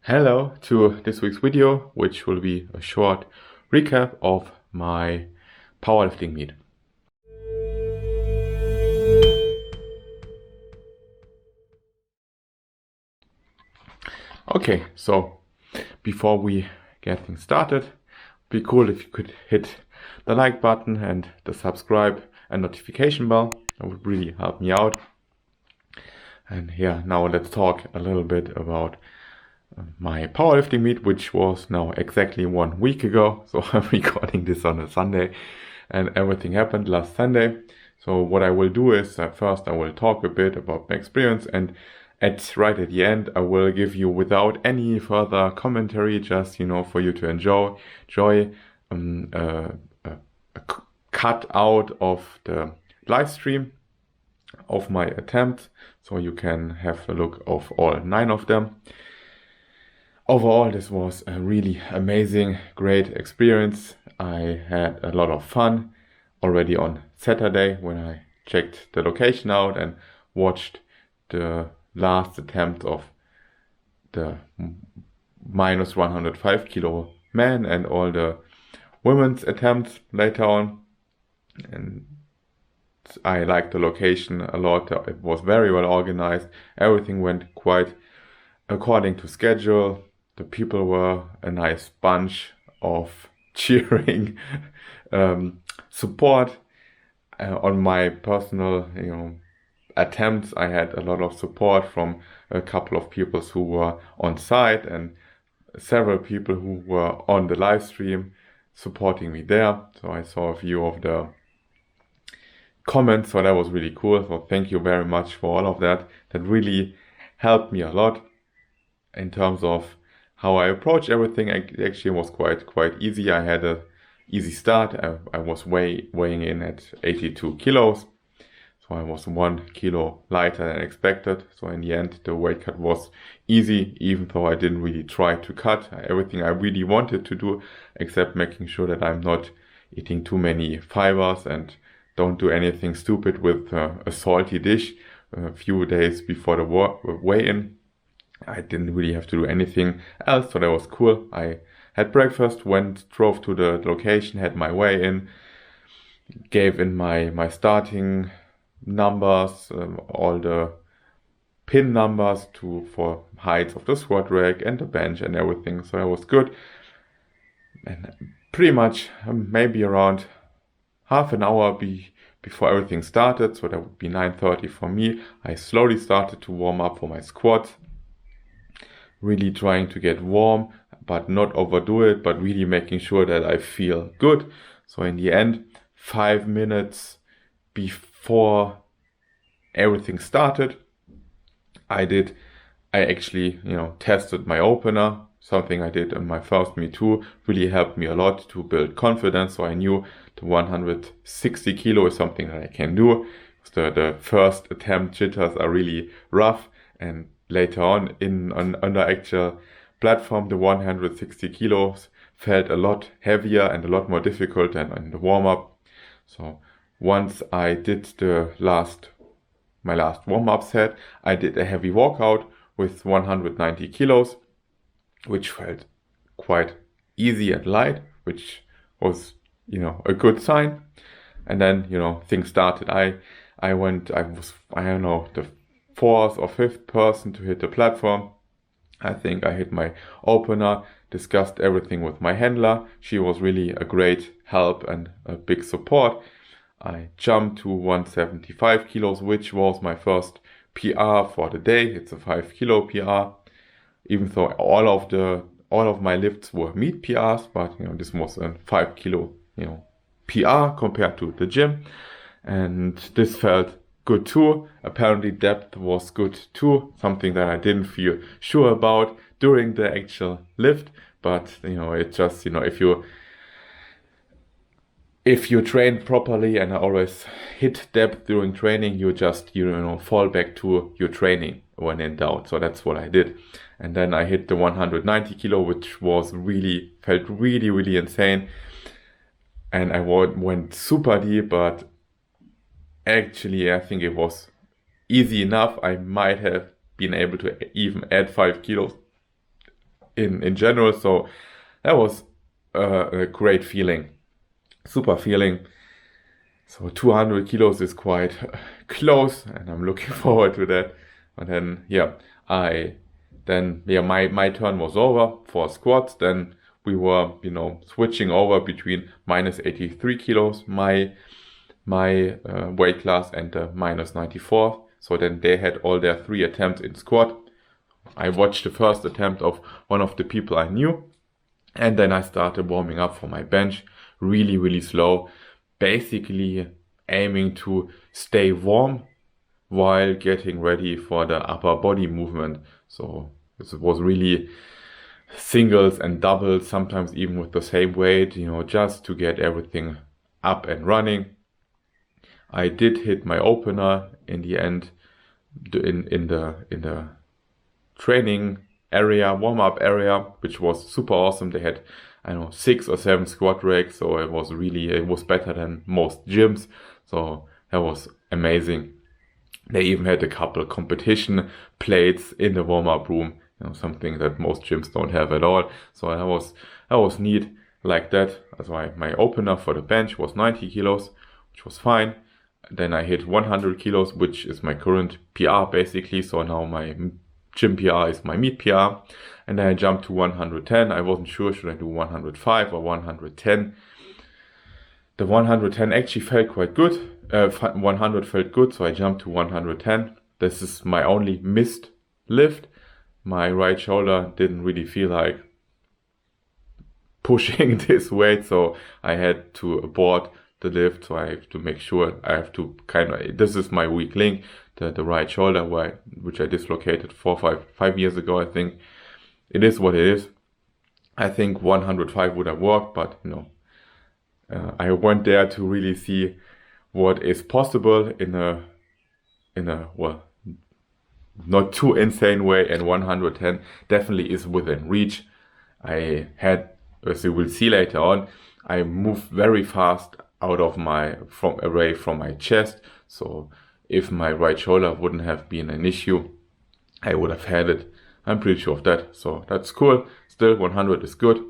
Hello to this week's video, which will be a short recap of my powerlifting meet. Okay, so before we get things started, it'd be cool if you could hit the like button and the subscribe and notification bell. That would really help me out. And yeah, now let's talk a little bit about my powerlifting meet, which was now exactly 1 week ago. So I'm recording this on a Sunday and everything happened last Sunday. So what I will do is first I will talk a bit about my experience, and right at the end I will give you, without any further commentary, just for you to enjoy a cut out of the live stream of my attempts, so you can have a look of all 9 of them. Overall, this was a really amazing, great experience. I had a lot of fun already on Saturday when I checked the location out and watched the last attempt of the minus 105 kilo man and all the women's attempts later on. And I liked the location a lot. It was very well organized. Everything went quite according to schedule. The people were a nice bunch of cheering support. On my personal, attempts, I had a lot of support from a couple of people who were on site and several people who were on the live stream supporting me there. So I saw a few of the comments, so that was really cool. So thank you very much for all of that. That really helped me a lot in terms of how I approach everything. It actually was quite easy. I had a easy start. I was weighing in at 82 kilos. So I was 1 kilo lighter than expected. So in the end, the weight cut was easy, even though I didn't really try to cut everything I really wanted to do, except making sure that I'm not eating too many fibers and don't do anything stupid with a salty dish a few days before the weigh-in. I didn't really have to do anything else, so that was cool. I had breakfast, drove to the location, had my weigh-in, gave in my starting numbers, all the pin numbers for heights of the squat rack and the bench and everything. So that was good. And pretty much maybe around half an hour before everything started, so that would be 9:30 for me, I slowly started to warm up for my squats. Really trying to get warm, but not overdo it, but really making sure that I feel good. So in the end, 5 minutes before everything started, I actually, tested my opener. Something I did in my first meet too, really helped me a lot to build confidence. So I knew the 160 kilo is something that I can do. The first attempt jitters are really rough, and later on on the actual platform, the 160 kilos felt a lot heavier and a lot more difficult than in the warm-up. So once I did my last warm-up set, I did a heavy walkout with 190 kilos, which felt quite easy and light, which was, a good sign. And then, things started. I was, I don't know, the 4th or 5th person to hit the platform. I think I hit my opener, discussed everything with my handler. She was really a great help and a big support. I jumped to 175 kilos, which was my first PR for the day. It's a 5 kilo PR, even though all of my lifts were meet PRs, but this was a 5 kilo PR compared to the gym, and this felt good too. Apparently depth was good too, something that I didn't feel sure about during the actual lift, but it just, if you train properly, and I always hit depth during training, you just fall back to your training when in doubt. So that's what I did. And then I hit the 190 kilo, which felt really insane. And I went super deep, but actually I think it was easy enough. I might have been able to even add 5 kilos in general. So that was a great feeling, super feeling. So 200 kilos is quite close, and I'm looking forward to that. And then my turn was over for squats. Then we were, switching over between minus 83 kilos, my weight class, and minus 94. So then they had all their 3 attempts in squat. I watched the first attempt of one of the people I knew, and then I started warming up for my bench, really, really slow, basically aiming to stay warm while getting ready for the upper body movement. So this was really singles and doubles, sometimes even with the same weight, just to get everything up and running. I did hit my opener in the end, in the training area, warm-up area, which was super awesome. They had, 6 or 7 squat racks, so it was better than most gyms. So that was amazing. They even had a couple competition plates in the warm-up room, something that most gyms don't have at all. So that was neat like that. That's why my opener for the bench was 90 kilos, which was fine. Then I hit 100 kilos, which is my current PR basically. So now my gym PR is my meet PR. And then I jumped to 110. I wasn't sure, should I do 105 or 110? The 110 actually felt quite good. 100 felt good, so I jumped to 110. This is my only missed lift. My right shoulder didn't really feel like pushing this weight, so I had to abort the lift. So I have to make sure I have to this is my weak link, the right shoulder, which I dislocated 5 years ago, I think. It is what it is. I think 105 would have worked, but I went there to really see what is possible in a not too insane way, and 110 definitely is within reach. I had, as you will see later on, I moved very fast away from my chest. So if my right shoulder wouldn't have been an issue, I would have had it. I'm pretty sure of that. So that's cool. Still, 100 is good.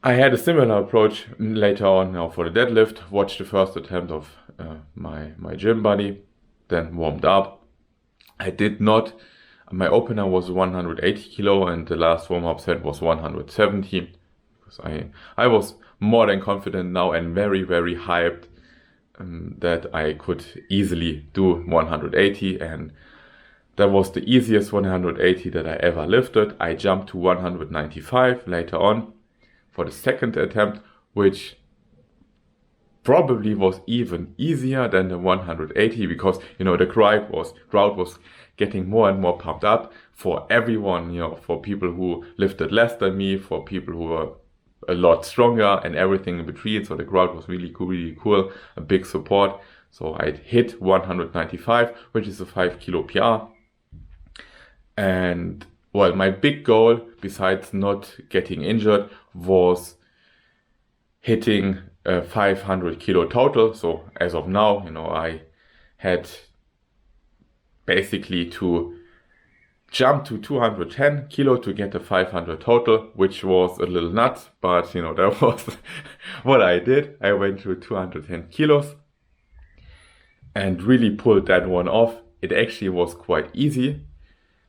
I had a similar approach later on now for the deadlift. Watched the first attempt of my gym buddy, then warmed up. My opener was 180 kilo and the last warm-up set was 170. Because I was more than confident now and very, very hyped that I could easily do 180, and that was the easiest 180 that I ever lifted. I jumped to 195 later on for the second attempt, which probably was even easier than the 180 because, the crowd was getting more and more pumped up for everyone, for people who lifted less than me, for people who were a lot stronger and everything in between. So the crowd was really cool, a big support. So I hit 195, which is a 5 kilo PR. And well, my big goal, besides not getting injured, was hitting a 500 kilo total. So as of now, I had basically to jump to 210 kilo to get a 500 total, which was a little nuts, but that was what I did. I went to 210 kilos and really pulled that one off. It actually was quite easy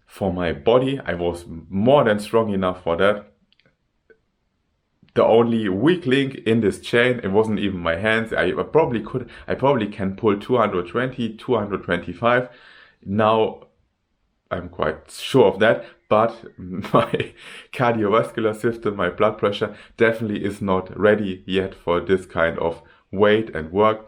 for my body. I was more than strong enough for that. The only weak link in this chain, it wasn't even my hands. I probably can pull 220, 225. Now I'm quite sure of that, but my cardiovascular system, my blood pressure definitely is not ready yet for this kind of weight and work.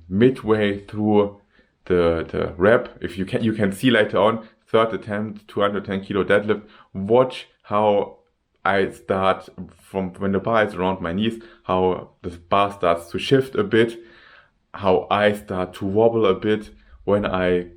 Midway through the rep, if you can see later on, third attempt, 210 kilo deadlift, watch how I start from when the bar is around my knees, how the bar starts to shift a bit, how I start to wobble a bit when I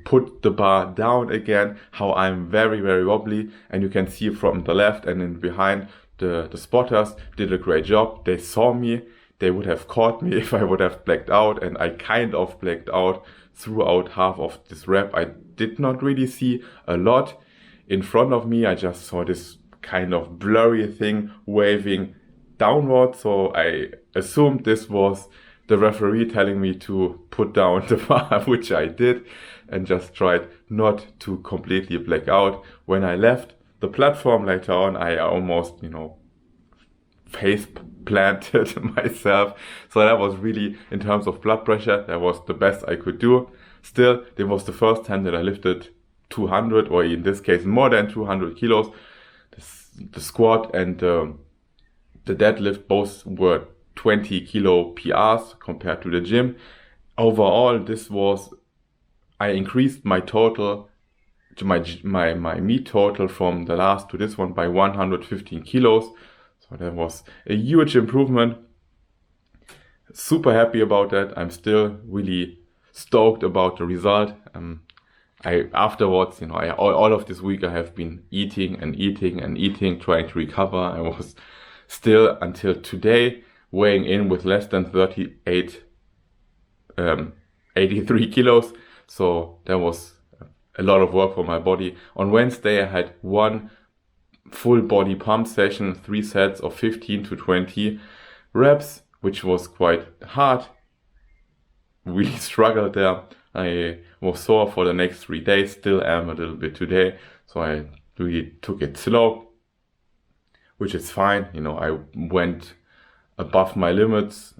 put the bar down again, how I'm very, very wobbly. And you can see from the left and in behind, the spotters did a great job. They saw me. They would have caught me if I would have blacked out, and I kind of blacked out throughout half of this rep. I did not really see a lot in front of me. I just saw this kind of blurry thing waving downward, so I assumed this was the referee telling me to put down the bar, which I did, and just tried not to completely black out. When I left the platform later on, I almost, face planted myself. So that was really, in terms of blood pressure, that was the best I could do. Still, it was the first time that I lifted 200, or in this case more than 200 kilos. The squat and the deadlift both were 20 kilo PRs compared to the gym. Overall, I increased my total, my meet total from the last to this one by 115 kilos. So that was a huge improvement. Super happy about that. I'm still really stoked about the result. Afterwards, all of this week I have been eating and eating and eating, trying to recover. I was still, until today, weighing in with less than 83 kilos. So that was a lot of work for my body. On Wednesday, I had one full body pump session, 3 sets of 15 to 20 reps, which was quite hard. Really struggled there. I was sore for the next 3 days, still am a little bit today. So I really took it slow, which is fine. I went above my limits,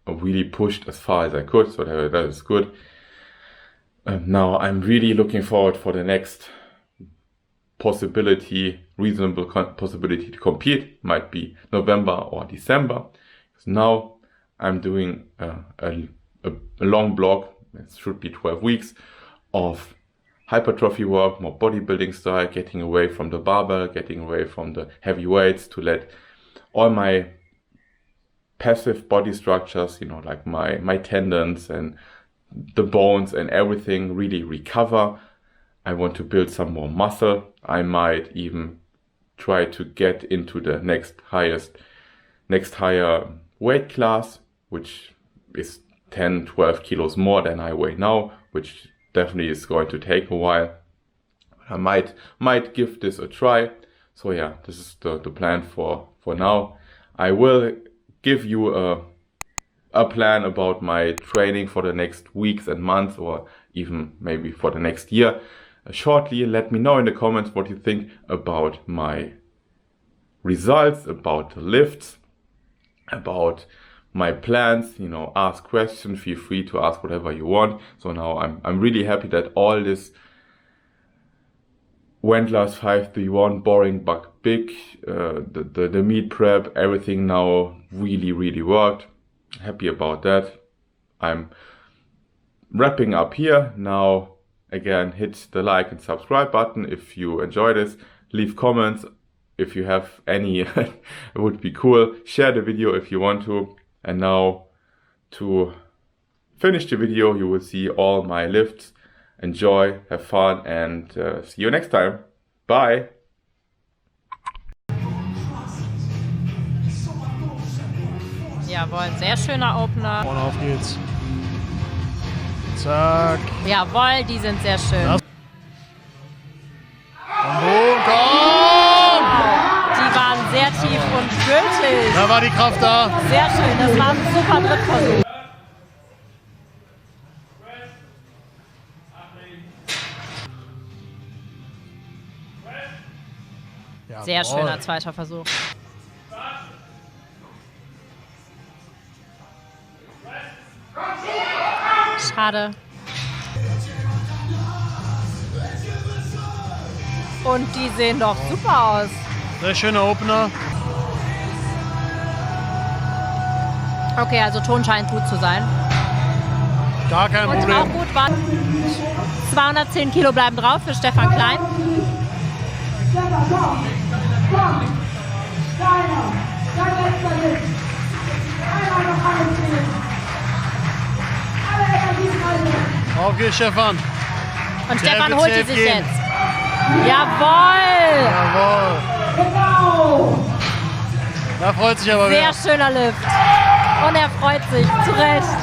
I really pushed as far as I could, so that is good. Now I'm really looking forward for the next reasonable possibility to compete. Might be November or December. Now I'm doing a long block, it should be 12 weeks, of hypertrophy work, more bodybuilding style, getting away from the barbell, getting away from the heavy weights, to let all my passive body structures, like my tendons and the bones and everything, really recover. I want to build some more muscle. I might even try to get into the next higher weight class, which is 10-12 kilos more than I weigh now, which definitely is going to take a while. I might give this a try. So yeah, this is the plan for now. I will give you a plan about my training for the next weeks and months, or even maybe for the next year. Shortly, let me know in the comments what you think about my results, about the lifts, about my plans. Ask questions, feel free to ask whatever you want. So now I'm really happy that all this Wendler's 531, boring but big, the meat prep, everything now really worked. Happy about that. I'm wrapping up here now. Again, hit the like and subscribe button if you enjoy this. Leave comments if you have any. It would be cool. Share the video if you want to. And now, to finish the video, you will see all my lifts. Enjoy, have fun, and see you next time. Bye. Jawohl, sehr schöner Opener. Und auf geht's. Zack. Jawohl, die sind sehr schön. Und komm! Die waren sehr tief und gültig. Da war die Kraft da. Sehr schön, das war ein super Drittversuch. Sehr schöner zweiter Versuch. Schade. Und die sehen doch super aus. Sehr schöner Opener. Okay, also Ton scheint gut zu sein. Gar kein Und Problem. auch gut waren 210 Kilo bleiben drauf für Stefan Klein. Auf geht's, Stefan. Und Der Stefan wird holt die safe sich gehen. jetzt. Jawohl! Jawohl. Da freut sich aber Sehr wer. schöner Lift. Und er freut sich, zu Recht.